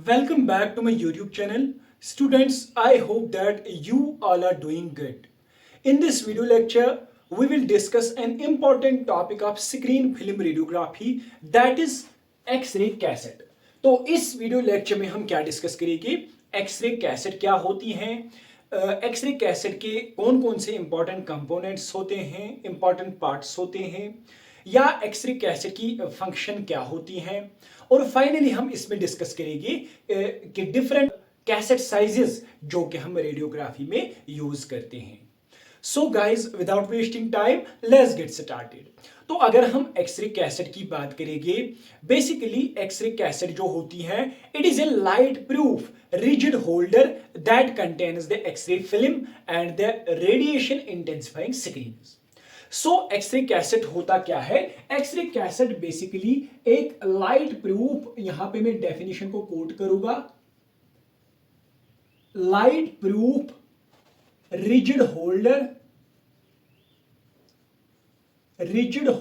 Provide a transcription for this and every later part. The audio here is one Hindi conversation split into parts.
Welcome back to my YouTube channel. Students, I hope that you all are doing good. In this video lecture, we will discuss an important topic of screen film radiography, that is X-ray cassette. तो इस वीडियो लेक्चर में हम क्या डिस्कस करेंगे? एक्सरे कैसेट क्या होती हैं, एक्सरे कैसेट के कौन कौन से इंपॉर्टेंट कंपोनेंट्स होते हैं, इंपॉर्टेंट पार्ट्स होते हैं, या एक्सरे कैसेट की फंक्शन क्या होती हैं, और फाइनली हम इसमें डिस्कस करेंगे कि डिफरेंट कैसेट साइजेस जो कि हम रेडियोग्राफी में यूज करते हैं. So guys, without wasting time, let's get started. तो अगर हम एक्सरे कैसेट की बात करेंगे, बेसिकली एक्सरे कैसेट जो होती है, it is a light proof rigid holder that contains the x-ray film and the radiation intensifying screens. So x-ray cassette होता क्या है? एक्सरे कैसेट बेसिकली एक लाइट प्रूफ, यहां पे मैं डेफिनेशन को कोट करूंगा, light proof rigid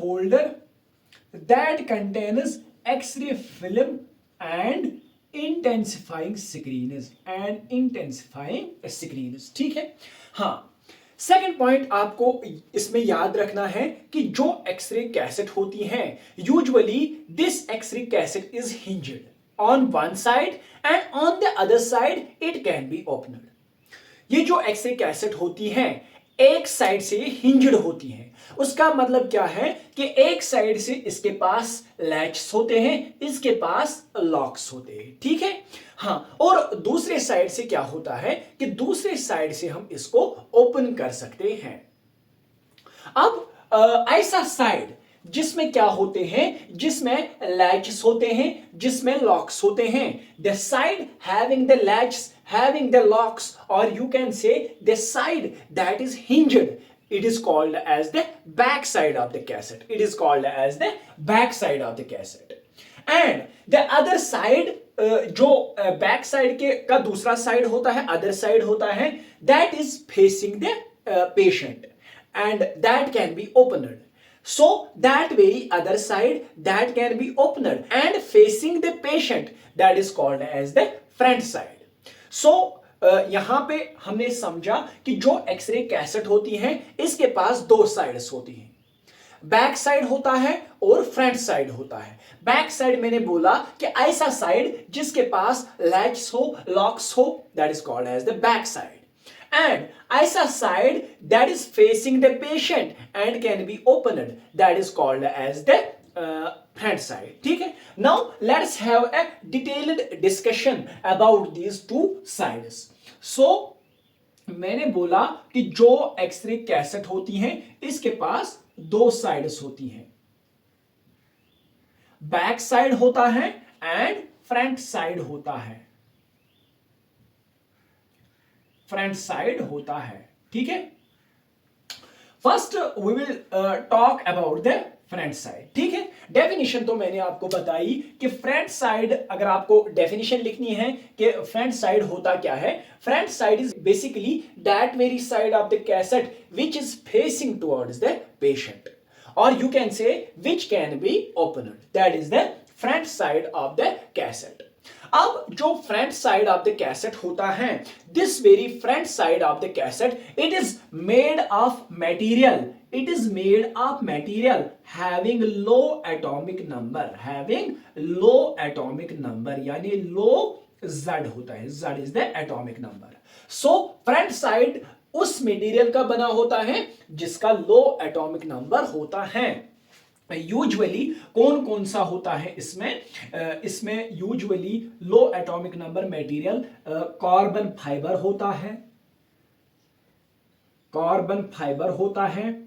holder that contains X-ray film and intensifying screens ठीक है. हाँ, सेकेंड पॉइंट आपको इसमें याद रखना है कि जो एक्सरे कैसेट होती हैं, usually this x-ray cassette is hinged on one side and on the other side it can be opened. ये जो एक्सरे कैसेट होती हैं, एक साइड से हिंज्ड होती हैं. उसका मतलब क्या है कि एक साइड से इसके पास लैचेस होते हैं, इसके पास लॉक्स होते हैं. ठीक है. हाँ, और दूसरे साइड से क्या होता है कि दूसरे साइड से हम इसको ओपन कर सकते हैं. अब ऐसा साइड जिसमें क्या होते हैं, जिसमें लैचेस होते हैं, जिसमें लॉक्स होते हैं, the side having the latches, having the locks, or you can say the side that is hinged, it is called as the back side of the cassette. It is called as the back side of the cassette. And the other side, जो बैक साइड के का दूसरा साइड होता है, अदर साइड होता है, that is facing the patient and that can be opened. So that very other side that can be opened and facing the patient, that is called as the front side. सो यहां पे हमने समझा कि जो एक्सरे कैसेट होती हैं, इसके पास दो साइड्स होती हैं, बैक साइड होता है और फ्रंट साइड होता है. बैक साइड मैंने बोला कि ऐसा साइड जिसके पास लैचेस हो, लॉक्स हो, that is called as the back side. And ऐसा side that is facing the patient and can be opened, that is called as the front side. ठीक है. Now let's have a detailed discussion about these two sides. So मैंने बोला कि जो एक्सरे कैसेट होती हैं, इसके पास दो साइड्स होती हैं, बैक साइड होता है एंड फ्रंट साइड होता है. फ्रंट साइड होता है. ठीक है. First we will talk about the front side. ठीक है. डेफिनेशन तो मैंने आपको बताई कि फ्रंट साइड, अगर आपको डेफिनेशन लिखनी है कि फ्रंट साइड होता क्या है, front side is basically that very side of the cassette which is facing towards the patient, और you can say which can be opened, that is the front side of the cassette. अब जो front side of the cassette होता है, this very front side of the cassette, it is made of material, it is made of material having low atomic number, यानी low Z होता है, Z is the atomic number. So front side उस मटेरियल का बना होता है जिसका लो एटॉमिक नंबर होता है. यूजुअली कौन कौन सा होता है इसमें usually low atomic number material carbon fibre होता है,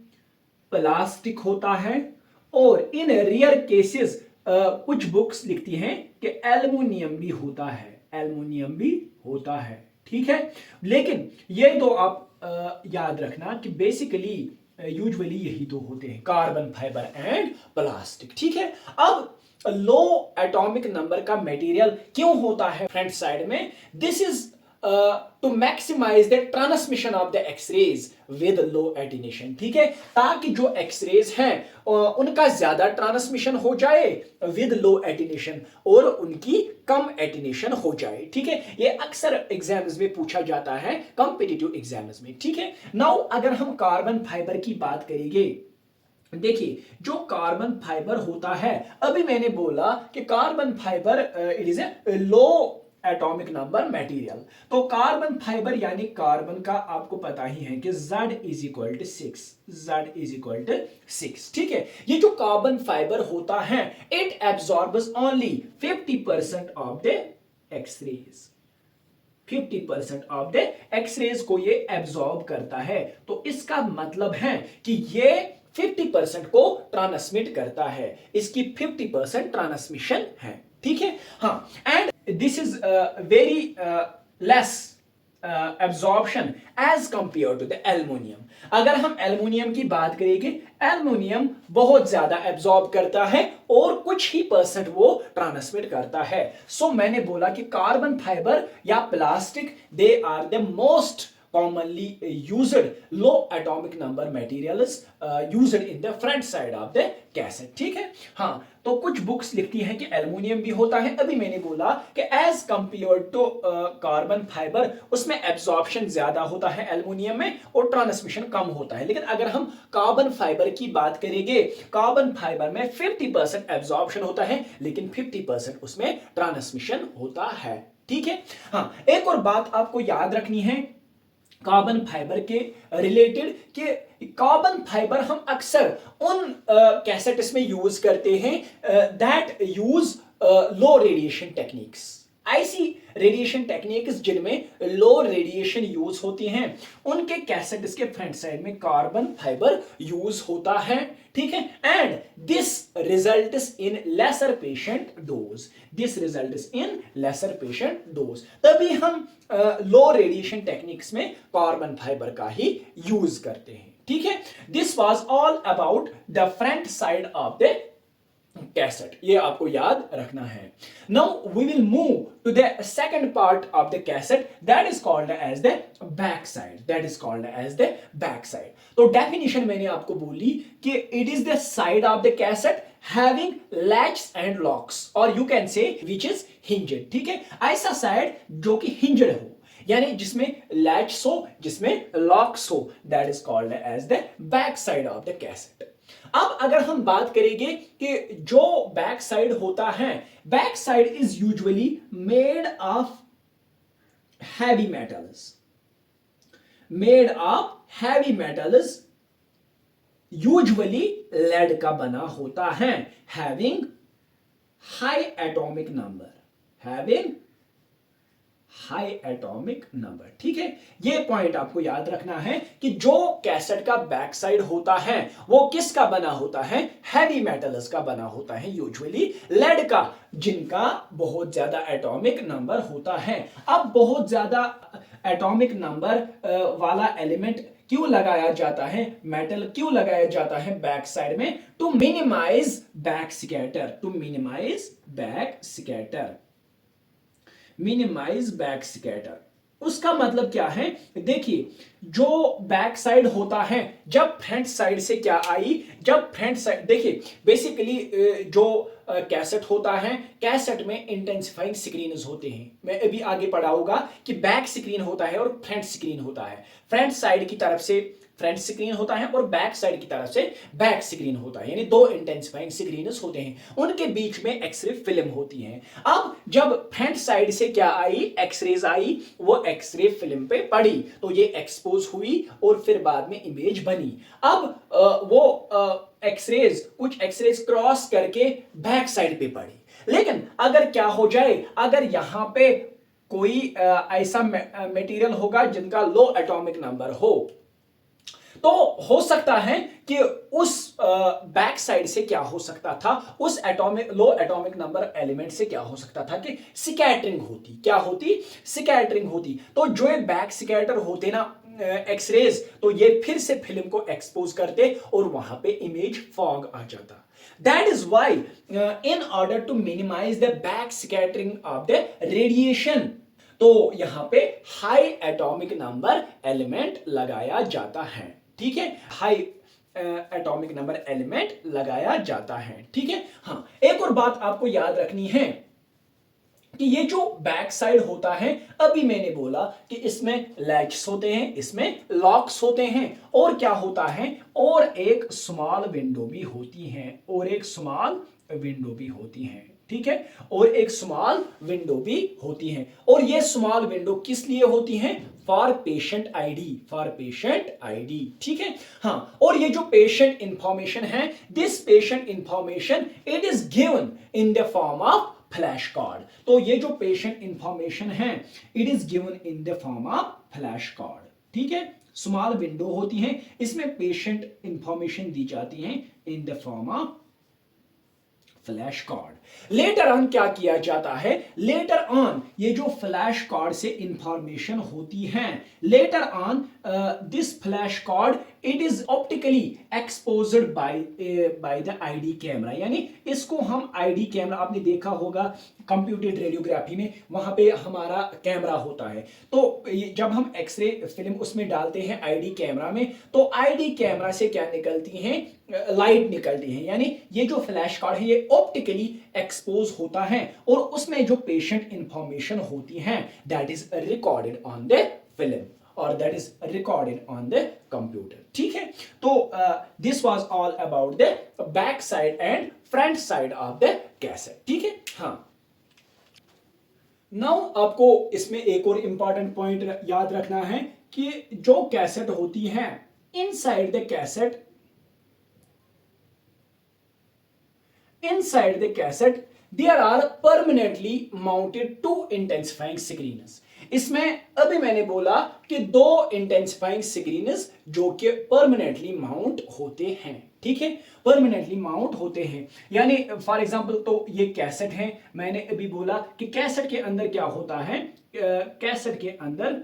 प्लास्टिक होता है, और इन रेयर केसेस कुछ बुक्स लिखती हैं कि एल्युमिनियम भी होता है. ठीक है. लेकिन ये तो आप याद रखना कि बेसिकली यूजुअली यही तो होते हैं, कार्बन फाइबर एंड प्लास्टिक. ठीक है. अब लो एटॉमिक नंबर का मटेरियल क्यों होता है फ्रंट साइड में? This is to maximise the transmission of the x-rays with low attenuation, ठीक है, ताकि जो एक्सरेज हैं उनका ज्यादा ट्रांसमिशन हो जाए विद लो एटीन्यूएशन और उनकी कम एटीन्यूएशन हो जाए, ठीक है। ये अक्सर एग्जाम्स में पूछा जाता है, कॉम्पिटिटिव एग्जाम्स में, ठीक है। नाउ अगर हम कार्बन फाइबर की बात करेंगे, देखिए जो कार्बन फाइबर होता है, अभी मैंने बोला कि carbon fibre it is a low atomic number material. तो कार्बन फाइबर यानी कार्बन का आपको पता ही है कि Z is equal to 6, Z is equal to 6, ठीक है। ये जो कार्बन फाइबर होता है, it absorbs only 50% of the X-rays, 50% of the X-rays को ये एब्सॉर्ब करता है। तो इसका मतलब है कि ये 50% को ट्रांसमिट करता है, इसकी 50% ट्रांसमिशन है, ठीक है। हाँ, and this is very less absorption as compare to the aluminium. अगर हम एल्युमिनियम की बात करेंगे, एल्युमिनियम बहुत ज्यादा एब्जॉर्ब करता है और कुछ ही परसेंट वो ट्रांसमिट करता है। सो मैंने बोला कि कार्बन फाइबर या plastic they are the most commonly used low atomic number materials used in the front side of the cassette, ठीक है। हाँ, तो कुछ बुक्स लिखती हैं कि एल्युमिनियम भी होता है। अभी मैंने बोला कि as compare to carbon fibre उसमें एब्जॉर्प्शन ज्यादा होता है एल्युमिनियम में और ट्रांसमिशन कम होता है। लेकिन अगर हम कार्बन फाइबर की बात करेंगे, कार्बन फाइबर में 50% एब्जॉर्प्शन होता है लेकिन 50% उसमें ट्रांसमिशन होता है, ठीक है। हाँ, एक और बात आपको याद रखनी है कार्बन फाइबर के रिलेटेड कि कार्बन फाइबर हम अक्सर उन कैसेट्स में यूज करते हैं that use low radiation techniques, ऐसी रेडिएशन टेक्निक्स जिनमें लो रेडिएशन यूज होती हैं, उनके कैसेट्स के फ्रंट साइड में कार्बन फाइबर यूज होता है, ठीक है। And this results in laser patient dose, this results in laser patient dose. तभी हम लो रेडिएशन टेक्निक्स में कार्बन फाइबर का ही यूज करते हैं, ठीक है। This was all about the front side of the cassette, ये आपको याद रखना है। Now we will move to the second part of the cassette that is called as the back side, that is called as the back side. तो डेफिनेशन मैंने आपको बोली कि it is the side of the cassette having latches and locks और you can say which is hinged, ठीक है। ऐसा साइड जो कि हिंज्ड हो, यानी जिसमें लैच हो, जिसमें लॉक्स हो, that is called as the back side of the cassette. अब अगर हम बात करेंगे कि जो बैक साइड होता है, back side is usually made of heavy metals, made of heavy metals, usually lead का बना होता है, having high atomic number, having high atomic number, ठीक है। ये पॉइंट आपको याद रखना है कि जो कैसेट का बैक साइड होता है वो किसका बना होता है, हैवी मेटल्स का बना होता है, यूजुअली लेड का, जिनका बहुत ज्यादा एटॉमिक नंबर होता है। अब बहुत ज्यादा एटॉमिक नंबर वाला एलिमेंट क्यों लगाया जाता है, मेटल क्यों लगाया जाता है बैक साइड में, to minimise back scatter, to minimise back scatter, minimise back scatter. उसका मतलब क्या है, देखिए जो बैक साइड होता है, जब फ्रंट साइड से क्या आई, जब फ्रंट साइड, देखिए बेसिकली जो कैसेट होता है, कैसेट में इंटेंसिफाइंग स्क्रीन्स होते हैं। मैं अभी आगे पढ़ाऊंगा कि बैक स्क्रीन होता है और फ्रंट स्क्रीन होता है। फ्रंट साइड की तरफ से फ्रंट स्क्रीन होता है और बैक साइड की तरफ से बैक स्क्रीन होता है, यानी दो इंटेंसिफाइंग स्क्रीन्स होते हैं, उनके बीच में एक्सरे फिल्म होती है। अब जब फ्रंट साइड से क्या आई, एक्सरेज आई, वो एक्सरे फिल्म पे पड़ी तो ये एक्सपोज हुई और फिर बाद में इमेज बनी। अब वो एक्सरेज, कुछ एक्सरेज क्रॉस करके बैक साइड पे पड़ी। लेकिन अगर क्या हो जाए, अगर यहां पे कोई ऐसा मटेरियल होगा जिनका लो एटॉमिक नंबर हो, तो हो सकता है कि उस बैक साइड से क्या हो सकता था, उस एटॉमिक लो एटॉमिक नंबर एलिमेंट से क्या हो सकता था कि स्कैटरिंग होती, क्या होती, स्कैटरिंग होती। तो जो बैक स्कैटर होते ना एक्सरेज, तो ये फिर से फिल्म को एक्सपोज करते और वहां पे इमेज फॉग आ जाता। That is why in order to minimize the back scattering of the radiation, तो यहां पे हाई एटॉमिक नंबर एलिमेंट लगाया जाता है, ठीक है, हाई एटॉमिक नंबर एलिमेंट लगाया जाता है, ठीक है। हाँ, एक और बात आपको याद रखनी है कि ये जो बैक साइड होता है, अभी मैंने बोला कि इसमें लैचेस होते हैं, इसमें लॉक्स होते हैं, और क्या होता है, और एक स्मॉल विंडो भी होती है, और एक स्मॉल विंडो भी होती है, ठीक है, और एक स्मॉल विंडो भी होती है। और ये स्मॉल विंडो किस लिए होती है? For patient ID, for patient ID, ठीक है। हाँ, और ये जो पेशेंट इंफॉर्मेशन है, this patient information it is given in the form of flash card. तो ये जो पेशेंट इंफॉर्मेशन है, it is given in the form of flash card, ठीक है। स्मॉल विंडो होती है, इसमें पेशेंट इंफॉर्मेशन दी जाती है in the form of flash card. Later on क्या किया जाता है? लेटर ऑन ये जो फ्लैश कार्ड से इंफॉर्मेशन होती है, later on this flash card it is optically exposed by the ID camera, यानी इसको हम आईडी कैमरा, आपने देखा होगा कंप्यूटेड रेडियोग्राफी में, वहां पे हमारा कैमरा होता है, तो जब हम एक्सरे फिल्म उसमें डालते हैं आईडी कैमरा में, तो आईडी कैमरा से क्या निकलती हैं? लाइट निकलती है, यानी ये जो फ्लैश कार्ड है ये ऑप्टिकली एक्सपोज होता है, और उसमें जो पेशेंट इंफॉर्मेशन होती है that is recorded on the film, और that is recorded on the computer, ठीक है। तो this was all about the back side and front side of the cassette, ठीक है। हाँ, नाउ आपको इसमें एक और इंपॉर्टेंट पॉइंट याद रखना है कि जो कैसेट होती है, inside the cassette, inside the cassette there are permanently mounted two intensifying screens। इसमें अभी मैंने बोला कि दो इंटेंसिफाइंग स्क्रीन्स जो कि परमानेंटली माउंट होते हैं, ठीक है, परमानेंटली माउंट होते हैं, यानी फॉर एग्जांपल तो ये कैसेट है, मैंने अभी बोला कि कैसेट के अंदर क्या होता है, कैसेट के अंदर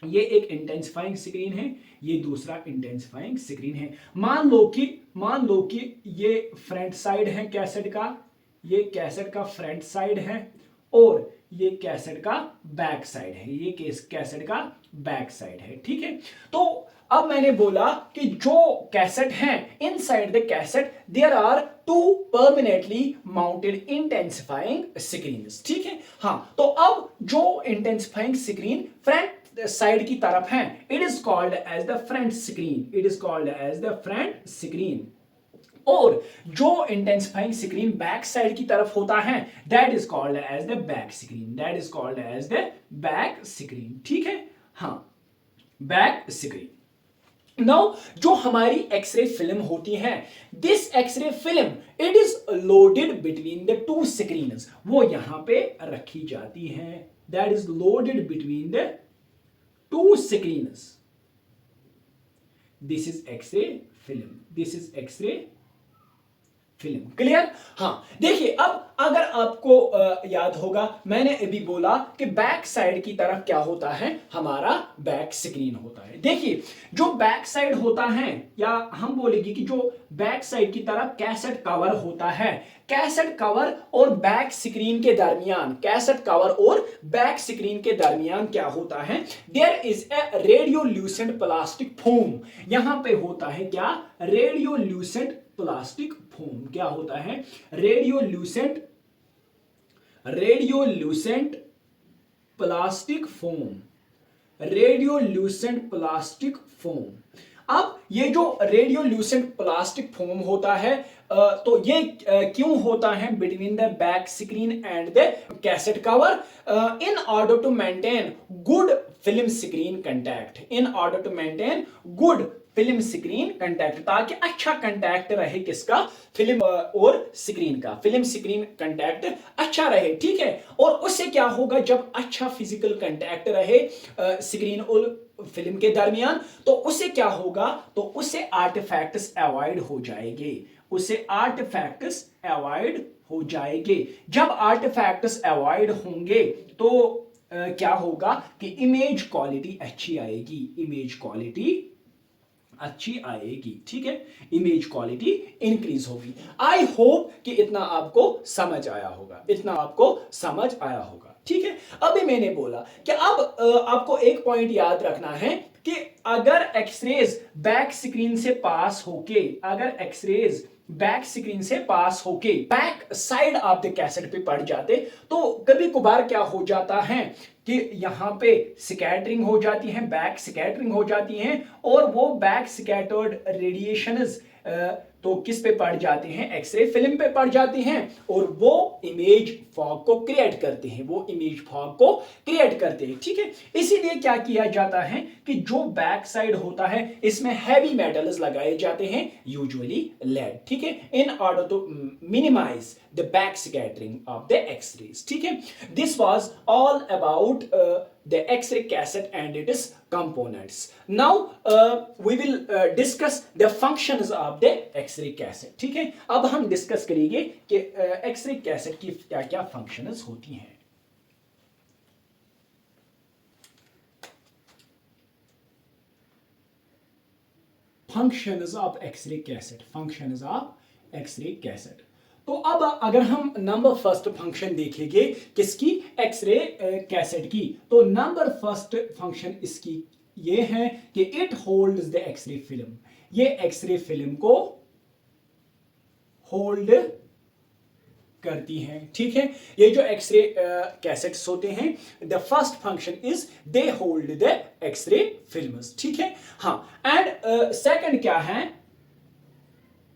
ये एक इंटेंसिफाइंग स्क्रीन है, ये दूसरा इंटेंसिफाइंग स्क्रीन है। मान लो कि ये फ्रंट साइड है कैसेट का, ये कैसेट का फ्रंट साइड है, और ये कैसेट का बैक साइड है, ये कैसेट का बैक साइड है, ठीक है। तो अब मैंने बोला कि जो कैसेट है, inside the cassette there are two permanently mounted intensifying screens, ठीक है। हाँ, तो अब जो इंटेंसिफाइंग स्क्रीन फ्रंट साइड की तरफ है, it is called as the front screen, it is called as the front screen, और जो इंटेंसिफाइंग स्क्रीन बैक साइड की तरफ होता है that is called as the back screen, that is called as the back screen, ठीक है। हाँ, बैक स्क्रीन। नाउ जो हमारी एक्सरे फिल्म होती है, this x-ray film it is loaded between the two screens, वो यहां पे रखी जाती है, that is loaded between the two screens। this is x-ray film, this is x-ray film, clear. हाँ, देखिए अब अगर आपको याद होगा, मैंने अभी बोला कि बैक साइड की तरफ क्या होता है, हमारा बैक स्क्रीन होता है। देखिए जो बैक साइड होता है, या हम बोलेंगे कि जो बैक साइड की तरफ कैसेट कवर होता है, कैसेट कवर और बैक स्क्रीन के दरमियान, कैसेट कवर और बैक स्क्रीन के दरमियान क्या होता है, there is a radiolucent plastic foam. यहां पे होता है क्या, रेडियोल्यूसेंट प्लास्टिक फोम, क्या होता है, रेडियोल्यूसेंट प्लास्टिक फोम, रेडियोल्यूसेंट प्लास्टिक फोम। अब ये जो रेडियोल्यूसेंट प्लास्टिक फोम होता है, तो ये क्यों होता है between the back screen and the cassette cover, in order to maintain good film screen contact, in order to maintain good film screen contact, ताकि अच्छा कंटैक्ट रहे किसका, फिल्म और स्क्रीन का, फिल्म स्क्रीन कंटैक्ट अच्छा रहे, ठीक है। और उससे क्या होगा, जब अच्छा फिजिकल कंटैक्ट रहे स्क्रीन और फिल्म के दरमियान, तो उससे क्या होगा, तो उससे आर्टिफैक्ट्स अवॉइड हो जाएंगे, उससे आर्टिफैक्ट्स अवॉइड हो जाएंगे। जब आर्टिफैक्ट्स अवॉइड होंगे तो क्या होगा कि इमेज क्वालिटी अच्छी आएगी, इमेज क्वालिटी अच्छी आएगी, ठीक है, इमेज क्वालिटी इंक्रीज होगी। आई होप कि इतना आपको समझ आया होगा, इतना आपको समझ आया होगा, ठीक है। अभी मैंने बोला कि अब आपको एक पॉइंट याद रखना है कि अगर एक्सरेज बैक स्क्रीन से पास होके, अगर एक्सरेज बैक स्क्रीन से पास होके back side of the cassette पे पड़ जाते तो कभी कभार क्या हो जाता है कि यहां पे स्कैटरिंग हो जाती है, बैक स्कैटरिंग हो जाती है, और वो बैक स्कैटर्ड रेडिएशंस तो किस पे पड़ जाते हैं, एक्सरे फिल्म पे पड़ जाती हैं, और वो इमेज फॉग को क्रिएट करते हैं, वो इमेज फॉग को क्रिएट करते हैं, ठीक है। इसीलिए क्या किया जाता है कि जो बैक साइड होता है इसमें हैवी मेटल्स लगाए जाते हैं, यूजुअली लेड, ठीक है, in order to minimise the back scattering of the x-rays, ठीक है। This was all about the X-ray cassette and its components. Now we will discuss the functions of the X-ray cassette. ठीक है, अब हम डिस्कस करेंगे कि X-ray cassette की क्या क्या functions होती हैं। Functions of X-ray cassette. Functions of X-ray cassette. तो अब अगर हम नंबर फर्स्ट फंक्शन देखेंगे किसकी, एक्सरे कैसेट की, तो नंबर फर्स्ट फंक्शन इसकी ये है कि it holds the x-ray film, ये एक्सरे फिल्म को होल्ड करती हैं, ठीक है। ये जो एक्सरे कैसेट्स होते हैं, the first function is they hold the x-ray films, ठीक है। हाँ, एंड सेकंड क्या है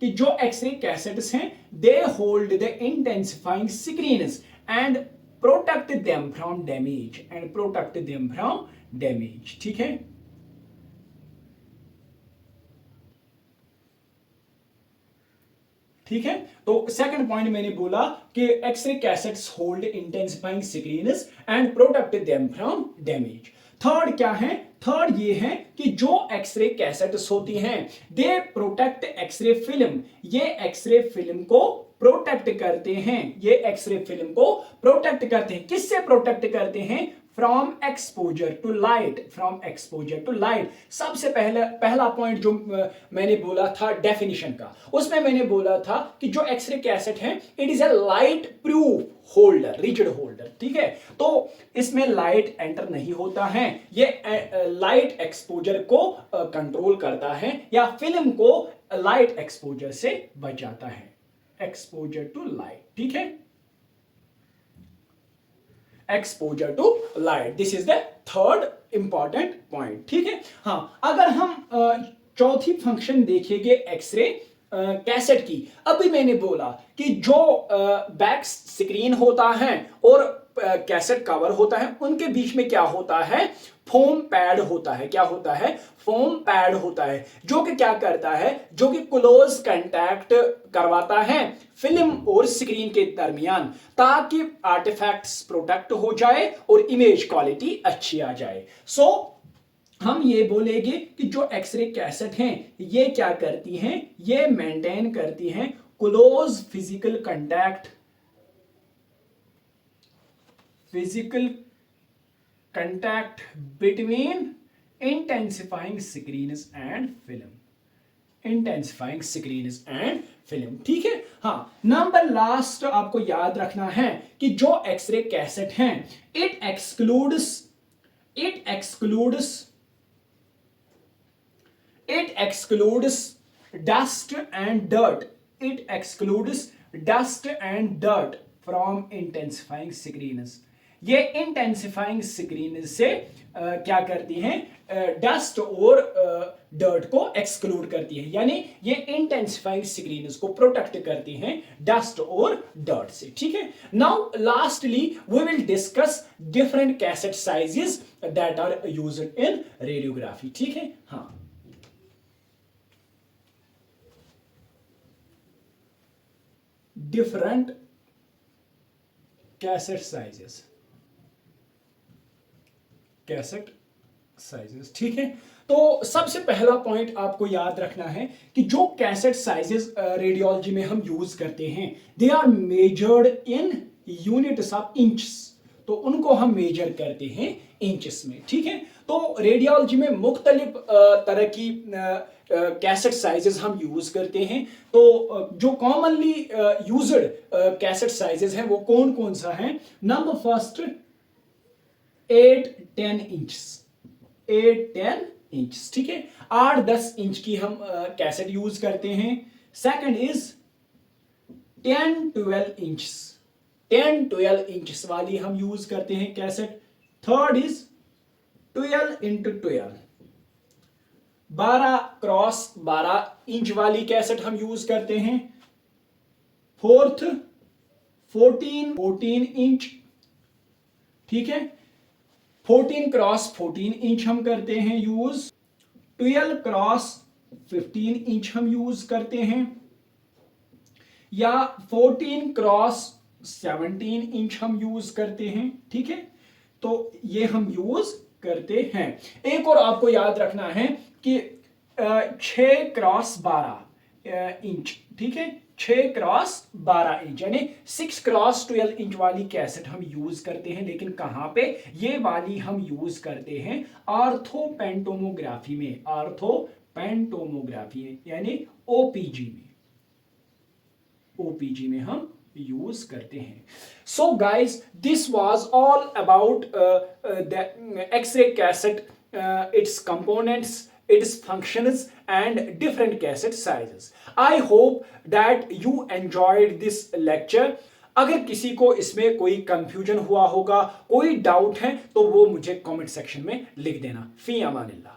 कि जो एक्सरे कैसेट्स हैं दे hold the intensifying screens and protect them from damage, and protect them from damage, ठीक है। ठीक है, तो सेकंड पॉइंट मैंने बोला कि x-ray cassettes hold intensifying screens and protect them from damage. Third क्या है, थर्ड ये है कि जो एक्सरे कैसेट्स होती हैं दे प्रोटेक्ट एक्सरे फिल्म, ये एक्सरे फिल्म को प्रोटेक्ट करते हैं, ये एक्सरे फिल्म को प्रोटेक्ट करते हैं, किससे प्रोटेक्ट करते हैं, from exposure to light, from exposure to light. सबसे पहला पॉइंट जो मैंने बोला था डेफिनेशन का, उसमें मैंने बोला था कि जो एक्सरे कैसेट है it is a light proof holder, rigid holder, ठीक है। तो इसमें लाइट एंटर नहीं होता है, ये लाइट एक्सपोजर को कंट्रोल करता है या फिल्म को लाइट एक्सपोजर से बचाता है, एक्सपोजर टू लाइट, ठीक है, exposure to light, this is the third important point, ठीक है। हाँ, अगर हम चौथी फंक्शन देखेंगे एक्सरे कैसेट की, अभी मैंने बोला कि जो बैक स्क्रीन होता है और कैसेट कवर होता है उनके बीच में क्या होता है, फोम पैड होता है, क्या होता है, फोम पैड होता है, जो कि क्या करता है, जो कि क्लोज कांटेक्ट करवाता है फिल्म और स्क्रीन के दरमियान, ताकि आर्टिफैक्ट्स प्रोटेक्ट हो जाए और इमेज क्वालिटी अच्छी आ जाए। सो हम ये बोलेंगे कि जो एक्सरे कैसेट हैं ये क्या करती हैं, ये मेंटेन करती हैं close physical contact, physical contact between intensifying screens and film, intensifying screens and film, ठीक है। हाँ, नंबर लास्ट आपको याद रखना है कि जो एक्सरे कैसेट हैं it excludes dust and dirt, it excludes dust and dirt from intensifying screens, ये इंटेंसिफाइंग स्क्रीन से क्या करती हैं, डस्ट और डर्ट को एक्सक्लूड करती है, यानी ये इंटेंसिफाइंग स्क्रीन को प्रोटेक्ट करती हैं डस्ट और डर्ट से, ठीक है। Now lastly we will discuss different cassette sizes that are used in radiography, ठीक है। हाँ, different cassette sizes, cassette sizes, ठीक है। तो सबसे पहला पॉइंट आपको याद रखना है कि जो कैसेट साइजेस रेडियोलॉजी में हम यूज करते हैं they are measured in units of inches, तो उनको हम मेजर करते हैं इंचेस में, ठीक है। तो रेडियोलॉजी में मुख्तलिफ तरह की कैसेट साइजेस हम यूज करते हैं। तो जो कॉमनली यूज्ड कैसेट साइजेस हैं वो कौन कौन सा है? नंबर फर्स्ट 8-10 इंच, 8-10 इंच, ठीक है। 8-10 इंच की हम कैसेट यूज करते हैं। सेकंड इज 10-12 इंच, 10-12 इंच वाली हम यूज करते हैं cassette. Third is 12x12, 12x12 inch वाली कैसेट हम यूज करते हैं। फोर्थ 14 इंच, ठीक है। 14x14 इंच हम करते हैं यूज। 12x15 इंच हम यूज करते हैं, या 14x17 इंच हम यूज करते हैं, ठीक है। तो ये हम यूज करते हैं। एक और आपको याद रखना है कि 6x12 इंच, ठीक है, 6x12 इंच यानी 6x12 इंच वाली कैसेट हम यूज करते हैं। लेकिन कहां पे? ये वाली हम यूज करते हैं आर्थोपेंटोमोग्राफी में, आर्थोपेंटोमोग्राफी यानी ओपीजी में, ओपीजी में हम यूज करते हैं। So guys, this was all about the x-ray cassette, its components, its functions and different cassette sizes. I hope that you enjoyed this lecture. अगर किसी को इसमें कोई कंफ्यूजन हुआ होगा, कोई डाउट है, तो वो मुझे कमेंट सेक्शन में लिख देना। फी अमानिल्लाह।